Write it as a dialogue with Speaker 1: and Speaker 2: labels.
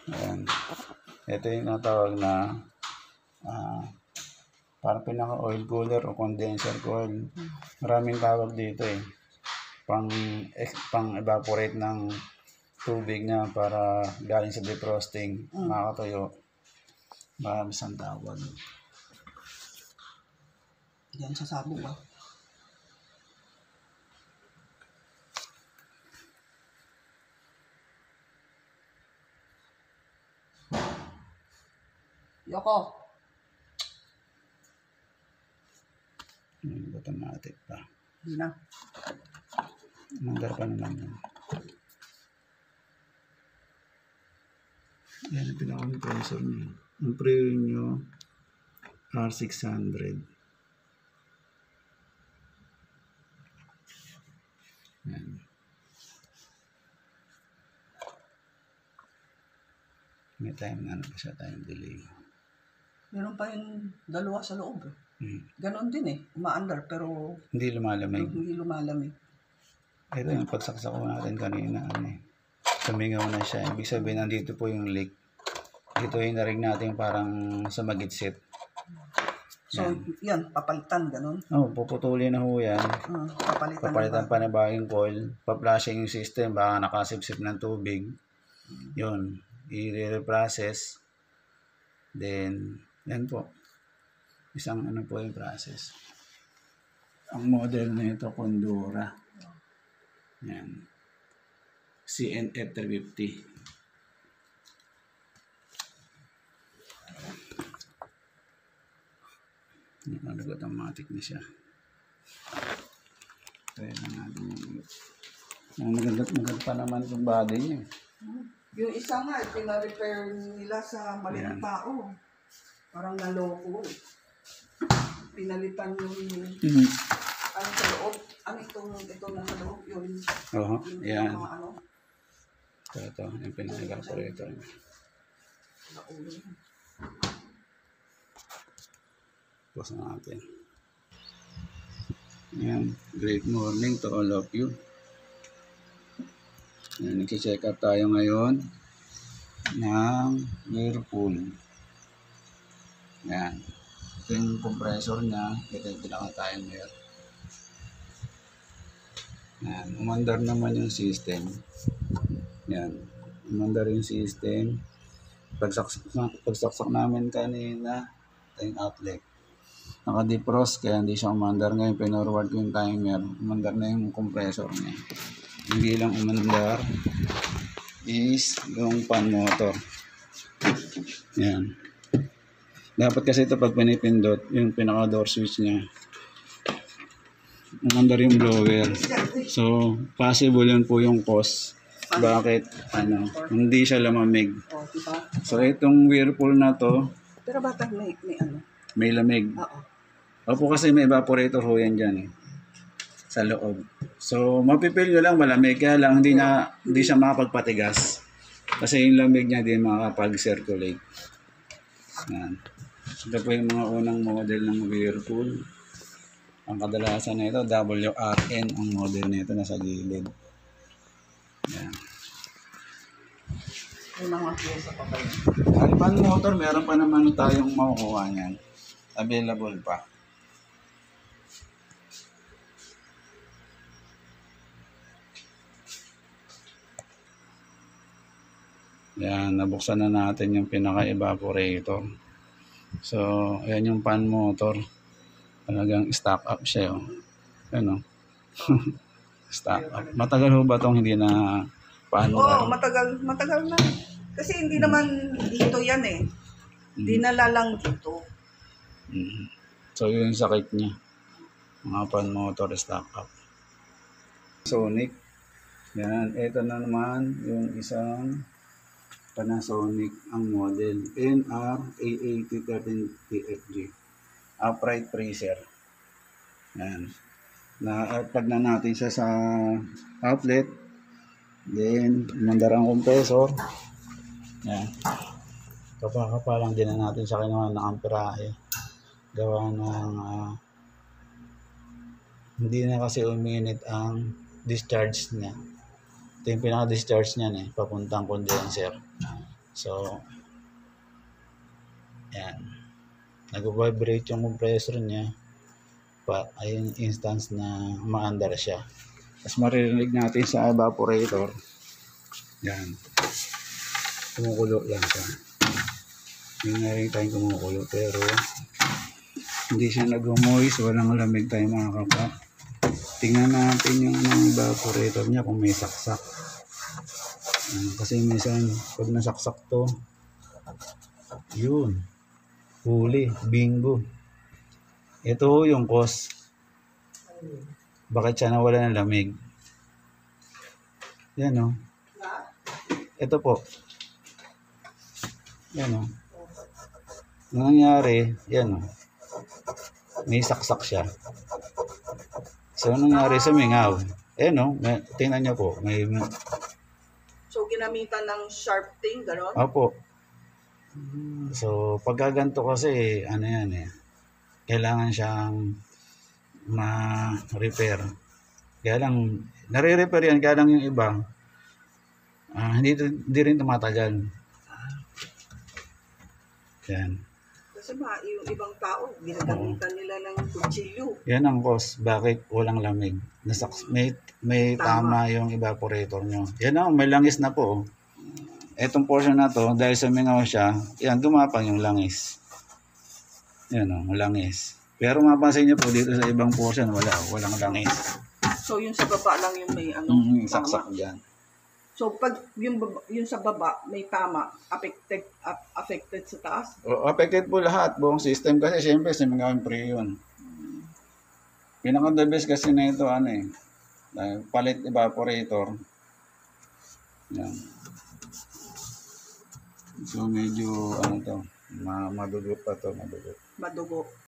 Speaker 1: Ayan. Ito yung natawag na parang pinaka-oil cooler o condenser coil. Maraming tawag dito eh. Pang evaporate ng tubig na para galing sa defrosting. Makakatuyo. Marami siyang tawag.
Speaker 2: Yan sa sabog ba? Yoko.
Speaker 1: Automatic pa.
Speaker 2: Hindi na.
Speaker 1: Mandar pa naman yun. Yan ang pinaka-compressor niya. Ang preview nyo, R600. Yan. May time na pa siya, time delay.
Speaker 2: Meron pa yung dalawa sa loob. Ganon din eh. Umaandar pero
Speaker 1: Hindi lumalamig.
Speaker 2: hindi lumalamig.
Speaker 1: Ito yung pagsaksak ko natin kanina. Tumingaw na siya. Ibig sabihin, nandito po yung leak. Dito yung narig natin parang sa magitsit.
Speaker 2: So, yan, papalitan, ganon.
Speaker 1: Puputulin na ho yan. Papalitan pa na bagong coil. Pa-flushing yung system. Baka nakasipsip ng tubig. Yun. I-reprocess. Then, yan po. Isang ano po yung process. Ang model na ito, Condora. Yan. CNF 350. Automatic na siya. Kaya na natin yung maganda pa naman yung body niya.
Speaker 2: Yung isa nga, pina-repair nila sa maling tao. Parang naloko. Pinalitan yung ano sa loob. Ano ito na sa loob? Yun.
Speaker 1: Yan. Ito, yung pinag-evaporator. Pause natin. Yan. Great morning to all of you. Yan, nag-check up tayo ngayon ng Whirlpool. Yan. Ito yung compressor niya. Ito yung pinaka-timer. Yan. Umandar naman yung system. Yan. Umandar yung system. Pagsaksak namin kanina, ito yung outlet. Naka-defrost kaya hindi siya umandar. Ngayon, pinorward ko yung timer. Umandar na yung compressor niya. Hindi lang umandar is yung fan motor. Yan. Dapat kasi ito pag pinipindot, yung pinaka-door switch niya, umandar yung blower. So, possible yun po yung cause. Bakit? Hindi siya lamamig. So, itong Whirlpool na to,
Speaker 2: pero bakit may ano?
Speaker 1: May lamig. Opo kasi may evaporator ho yan dyan eh. Sa loob. So, mapipil nyo lang malamig. Kaya lang hindi siya makapagpatigas. Kasi yung lamig niya din makakapag-circulate. Yan. Ito po yung mga unang model ng Whirlpool. Ang kadalasan na ito, WRN ang model nito nasa gilid. Yan.
Speaker 2: Yung mga pyesa pa ba yun?
Speaker 1: Ang fan motor, meron pa naman tayong makukuha niyan. Available pa. Yan, nabuksan na natin yung pinaka-evaporator. So, ayan yung fan motor. Talagang stock up siya. Ano? Stock up. Matagal ho ba itong hindi na paano?
Speaker 2: Oo, matagal na. Kasi hindi naman dito yan eh. Dinala lang dito.
Speaker 1: So, yun yung sakit niya. Mga fan motor, stock up. Sonic. Yan, ito na naman yung isang Panasonic ang model NR-A8013TFG upright freezer. Yan. Na-plug na natin siya sa outlet. Then, umandar ang compressor. Yan. Kapakapalang din na natin siya kinuha ng amperahe. Gawa ng hindi na kasi uminit ang discharge niya. Ito yung pinaka-discharge niya papuntang condenser. So, yan. Nag-vibrate yung compressor niya. Ayun instance na umaandar siya. Tapos maririnig natin sa evaporator. Yan. Kumukulo lang siya. Hindi na rin tayong kumukulo. Pero, hindi siya nag-moist. Walang lamig tayo mga kapwa. Tingnan natin yung evaporator niya kung may saksak. Kasi minsan, pag nasaksak to, yun. Huli. Bingo. Ito yung cause. Bakit siya nawala ng lamig? Yan o. Ito po. Yan o. Ang nangyari, yan o. May saksak siya. So, anong nangyari sa mingaw? Ayan o. Tingnan niyo po.
Speaker 2: So, ginamitan ng sharp thing, gano'n?
Speaker 1: Opo. So, pagkaganto kasi, ano yan eh. Kailangan siyang ma-repair. Kaya lang, nare-repair yan. Kaya lang yung iba, hindi rin tumatagal. Yan.
Speaker 2: Kasi yung ibang tao, ginagamitan nila ng kutsilyo.
Speaker 1: Yan ang cause. Bakit walang lamig? May tama yung evaporator nyo. Yan o, may langis na po. Etong portion na to, dahil sumingaw siya, yan, dumapang yung langis. Yan o, langis. Pero mapansin nyo po dito sa ibang portion, walang langis.
Speaker 2: So, yung sa baba lang yung may
Speaker 1: Saksak dyan.
Speaker 2: So, pag yung sa baba may tama, affected sa taas?
Speaker 1: Affected po lahat, buong system kasi siyempre sumingaw yung pre yun. Pinaka-the best kasi na ito, palit evaporator. Yan. So, medyo, madugot pa to, madugot.
Speaker 2: Madugo.